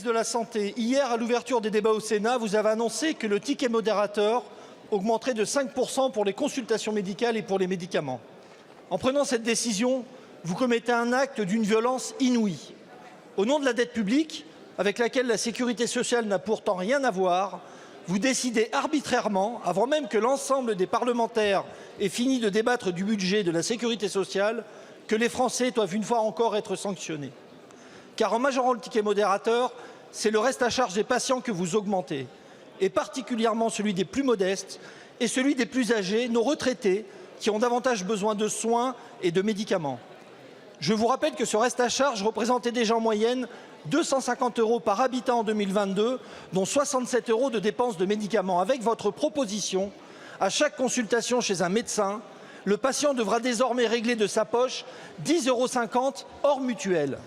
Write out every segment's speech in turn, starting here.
De la Santé, hier, à l'ouverture des débats au Sénat, vous avez annoncé que le ticket modérateur augmenterait de 5% pour les consultations médicales et pour les médicaments. En prenant cette décision, vous commettez un acte d'une violence inouïe. Au nom de la dette publique, avec laquelle la sécurité sociale n'a pourtant rien à voir, vous décidez arbitrairement, avant même que l'ensemble des parlementaires ait fini de débattre du budget de la sécurité sociale, que les Français doivent une fois encore être sanctionnés. Car en majorant le ticket modérateur, c'est le reste à charge des patients que vous augmentez, et particulièrement celui des plus modestes et celui des plus âgés, nos retraités, qui ont davantage besoin de soins et de médicaments. Je vous rappelle que ce reste à charge représentait déjà en moyenne 250 € par habitant en 2022, dont 67 € de dépenses de médicaments. Avec votre proposition, à chaque consultation chez un médecin, le patient devra désormais régler de sa poche 10,50 € hors mutuelle.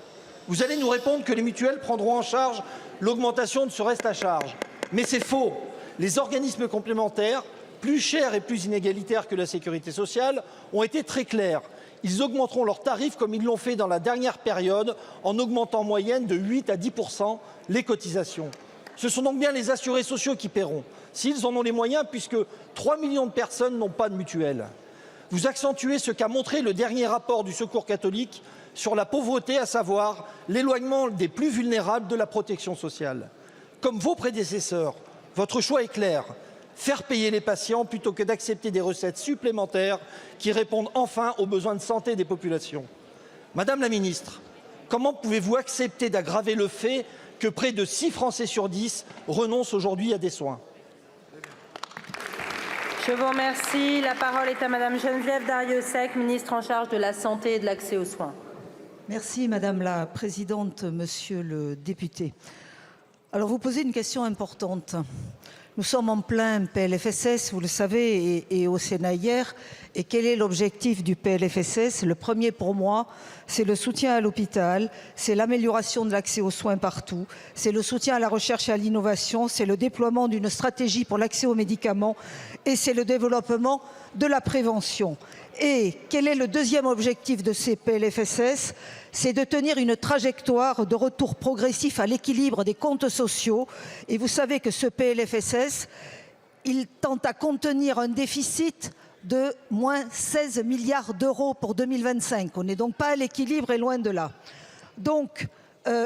Vous allez nous répondre que les mutuelles prendront en charge l'augmentation de ce reste à charge. Mais c'est faux. Les organismes complémentaires, plus chers et plus inégalitaires que la sécurité sociale, ont été très clairs. Ils augmenteront leurs tarifs comme ils l'ont fait dans la dernière période, en augmentant en moyenne de 8 à 10% les cotisations. Ce sont donc bien les assurés sociaux qui paieront, s'ils en ont les moyens, puisque 3 millions de personnes n'ont pas de mutuelle. Vous accentuez ce qu'a montré le dernier rapport du Secours catholique sur la pauvreté, à savoir l'éloignement des plus vulnérables de la protection sociale. Comme vos prédécesseurs, votre choix est clair, faire payer les patients plutôt que d'accepter des recettes supplémentaires qui répondent enfin aux besoins de santé des populations. Madame la ministre, comment pouvez-vous accepter d'aggraver le fait que près de 6 Français sur 10 renoncent aujourd'hui à des soins? Je vous remercie. La parole est à Madame Geneviève Darrieussecq, ministre en charge de la Santé et de l'accès aux soins. Merci Madame la Présidente, Monsieur le député. Alors vous posez une question importante. Nous sommes en plein PLFSS, vous le savez, et au Sénat hier. Et quel est l'objectif du PLFSS? Le premier pour moi, c'est le soutien à l'hôpital, c'est l'amélioration de l'accès aux soins partout, c'est le soutien à la recherche et à l'innovation, c'est le déploiement d'une stratégie pour l'accès aux médicaments et c'est le développement de la prévention. Et quel est le deuxième objectif de ces PLFSS? C'est de tenir une trajectoire de retour progressif à l'équilibre des comptes sociaux. Et vous savez que ce PLFSS, il tente à contenir un déficit de moins 16 milliards d'euros pour 2025. On n'est donc pas à l'équilibre et loin de là. Donc,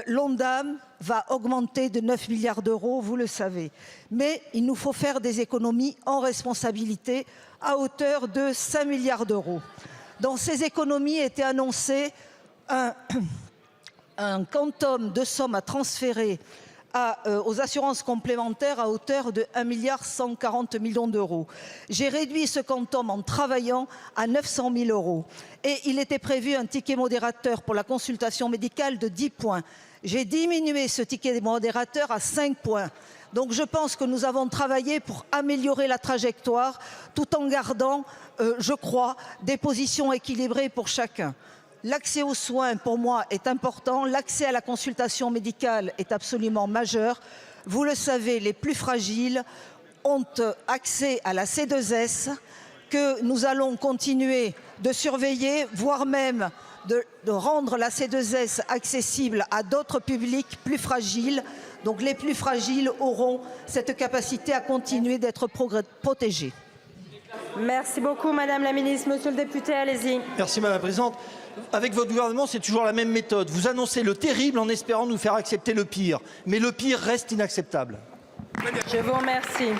l'ONDAM va augmenter de 9 milliards d'euros, vous le savez. Mais il nous faut faire des économies en responsabilité à hauteur de 5 milliards d'euros. Dans ces économies était annoncé un quantum de sommes à transférer aux assurances complémentaires à hauteur de 1,140 milliard d'euros. J'ai réduit ce quantum en travaillant à 900 000 €. Et il était prévu un ticket modérateur pour la consultation médicale de 10 points. J'ai diminué ce ticket modérateur à 5 points. Donc je pense que nous avons travaillé pour améliorer la trajectoire tout en gardant, je crois, des positions équilibrées pour chacun. L'accès aux soins, pour moi, est important. L'accès à la consultation médicale est absolument majeur. Vous le savez, les plus fragiles ont accès à la C2S, que nous allons continuer de surveiller, voire même de rendre la C2S accessible à d'autres publics plus fragiles. Donc les plus fragiles auront cette capacité à continuer d'être protégés. Merci beaucoup, Madame la Ministre. Monsieur le député, allez-y. Merci Madame la Présidente. Avec votre gouvernement, c'est toujours la même méthode. Vous annoncez le terrible en espérant nous faire accepter le pire. Mais le pire reste inacceptable. Je vous remercie.